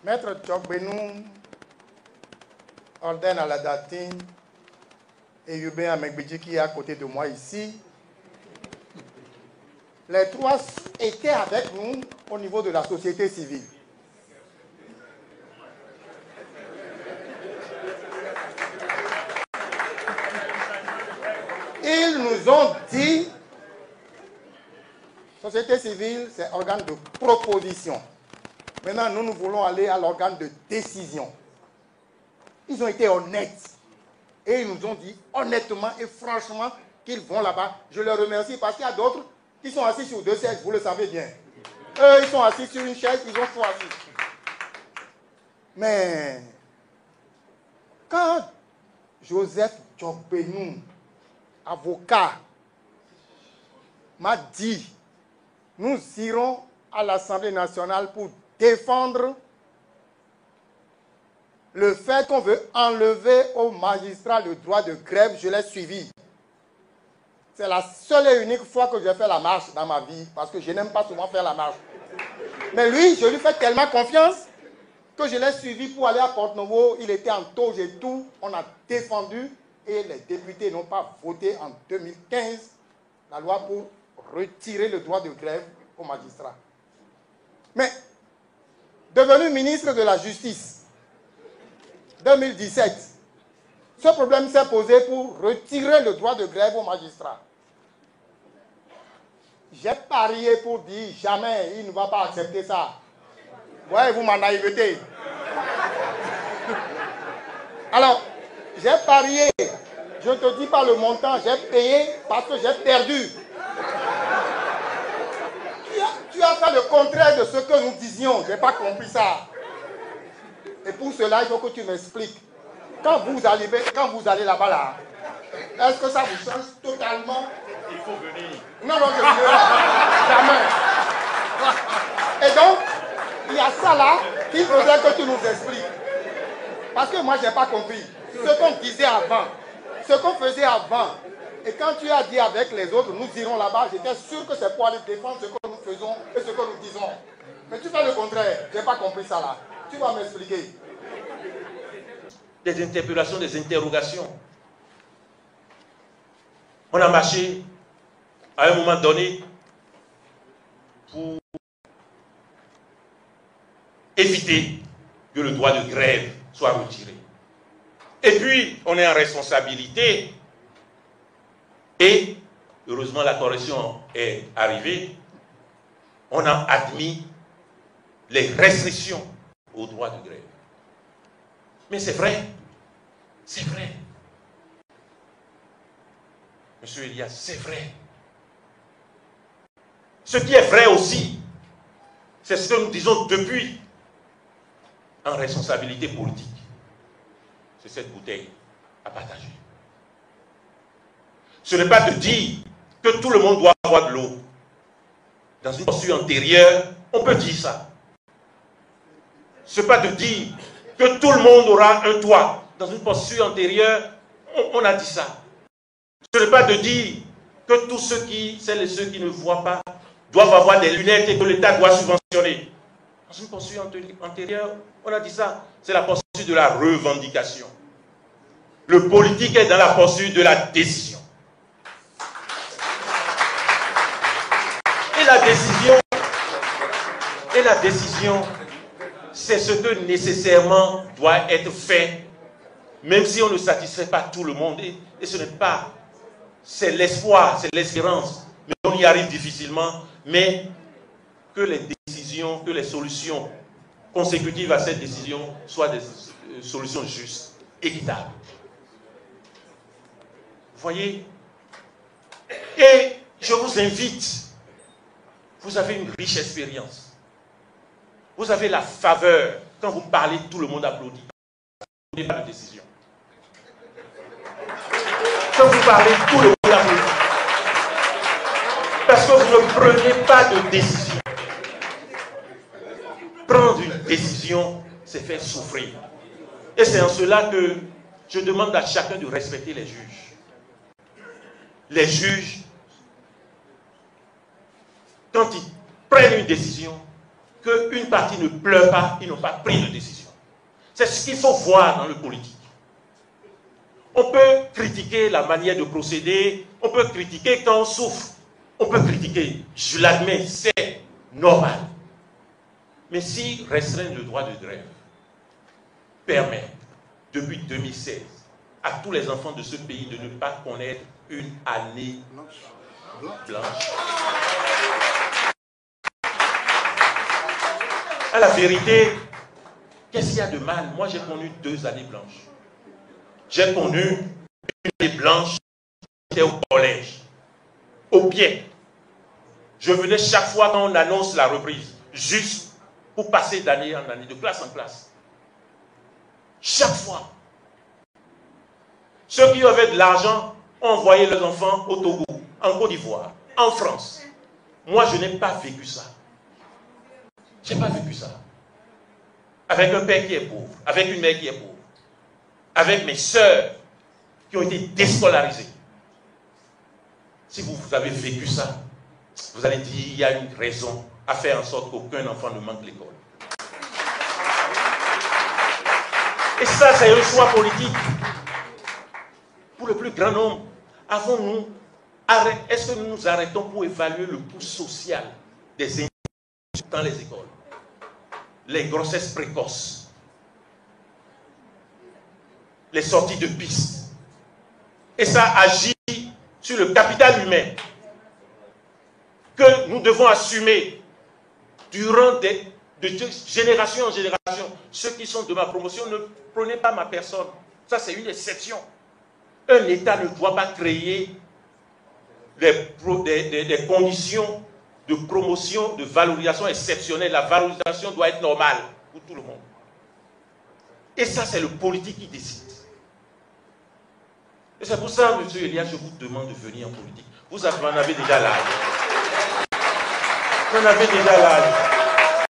Maître Tchokbenou ordonne à la Datine et Yubin Amegbidji qui est à côté de moi ici. Les trois étaient avec nous au niveau de la société civile. Ils nous ont dit, société civile, c'est organe de proposition. Maintenant, nous voulons aller à l'organe de décision. Ils ont été honnêtes. Et ils nous ont dit honnêtement et franchement qu'ils vont là-bas. Je les remercie parce qu'il y a d'autres qui sont assis sur deux chaises, vous le savez bien. Eux, ils sont assis sur une chaise, ils ont choisi. Mais quand Joseph Tchokbenou, avocat, m'a dit, nous irons à l'Assemblée nationale pour défendre le fait qu'on veut enlever aux magistrats le droit de grève, je l'ai suivi. C'est la seule et unique fois que j'ai fait la marche dans ma vie, parce que je n'aime pas souvent faire la marche. Mais lui, je lui fais tellement confiance que je l'ai suivi pour aller à Porte-Nouveau. Il était en tauge et tout. On a défendu et les députés n'ont pas voté en 2015 la loi pour retirer le droit de grève aux magistrats. Mais, devenu ministre de la Justice, 2017, ce problème s'est posé pour retirer le droit de grève aux magistrats. J'ai parié pour dire jamais il ne va pas accepter ça. Voyez-vous ma naïveté. Alors, j'ai parié, je ne te dis pas le montant, j'ai payé parce que j'ai perdu. Tu as fait le contraire de ce que nous disions, je n'ai pas compris ça. Et pour cela, il faut que tu m'expliques. Quand vous allez là-bas, là, est-ce que ça vous change totalement? Il faut venir. Non, je ne viendrai pas. Jamais. Et donc, il y a ça là qu'il faudrait que tu nous expliques. Parce que moi, je n'ai pas compris. Ce qu'on disait avant, ce qu'on faisait avant, et quand tu as dit avec les autres, nous irons là-bas, j'étais sûr que c'est pour aller défendre ce que nous faisons et ce que nous disons. Mais tu fais le contraire. Je n'ai pas compris ça là. Tu vas m'expliquer. Des interpellations, des interrogations. On a marché à un moment donné pour éviter que le droit de grève soit retiré. Et puis, on est en responsabilité et, heureusement, la correction est arrivée. On a admis les restrictions au droit de grève. Mais c'est vrai. C'est vrai. Monsieur Elias, c'est vrai. Ce qui est vrai aussi, c'est ce que nous disons depuis en responsabilité politique. C'est cette bouteille à partager. Ce n'est pas de dire que tout le monde doit avoir de l'eau. Dans une posture antérieure, on peut dire ça. Ce n'est pas de dire que tout le monde aura un toit. Dans une posture antérieure, on a dit ça. Ce n'est pas de dire que tous ceux celles et ceux qui ne voient pas doivent avoir des lunettes et que l'État doit subventionner. Dans une posture antérieure, on a dit ça. C'est la posture de la revendication. Le politique est dans la posture de la décision. Et la décision, c'est ce que nécessairement doit être fait, même si on ne satisfait pas tout le monde. Et ce n'est pas, c'est l'espoir, c'est l'espérance, mais on y arrive difficilement, mais que les décisions, que les solutions consécutives à cette décision soient des solutions justes, équitables. Vous voyez? Et je vous invite, vous avez une riche expérience. Vous avez la faveur. Quand vous parlez, tout le monde applaudit. Vous n'avez pas de décision. Quand vous parlez, tout le monde applaudit. Parce que vous ne prenez pas de décision. Prendre une décision, c'est faire souffrir. Et c'est en cela que je demande à chacun de respecter les juges. Les juges, quand ils prennent une décision, qu'une partie ne pleure pas, ils n'ont pas pris de décision. C'est ce qu'il faut voir dans le politique. On peut critiquer la manière de procéder, on peut critiquer quand on souffre, on peut critiquer, je l'admets, c'est normal. Mais si restreindre le droit de grève permet, depuis 2016, à tous les enfants de ce pays de ne pas connaître une année blanche. À la vérité, qu'est-ce qu'il y a de mal? Moi, j'ai connu 2 années blanches. J'ai connu une année blanche qui était au collège, au pied. Je venais chaque fois quand on annonce la reprise, juste pour passer d'année en année, de classe en classe. Chaque fois. Ceux qui avaient de l'argent ont envoyé leurs enfants au Togo, en Côte d'Ivoire, en France. Moi, je n'ai pas vécu ça. Je n'ai pas vécu ça. Avec un père qui est pauvre, avec une mère qui est pauvre, avec mes sœurs qui ont été déscolarisées. Si vous avez vécu ça, vous allez dire qu'il y a une raison à faire en sorte qu'aucun enfant ne manque l'école. Et ça, c'est un choix politique. Pour le plus grand nombre, avons-nous, est-ce que nous nous arrêtons pour évaluer le coût social des institutions dans les écoles? Les grossesses précoces, les sorties de piste. Et ça agit sur le capital humain que nous devons assumer durant de génération en génération. Ceux qui sont de ma promotion, ne prenez pas ma personne. Ça, c'est une exception. Un État ne doit pas créer des conditions de promotion, de valorisation exceptionnelle. La valorisation doit être normale pour tout le monde. Et ça, c'est le politique qui décide. Et c'est pour ça, M. Elias, je vous demande de venir en politique. Vous en avez déjà l'âge. Vous en avez déjà l'âge.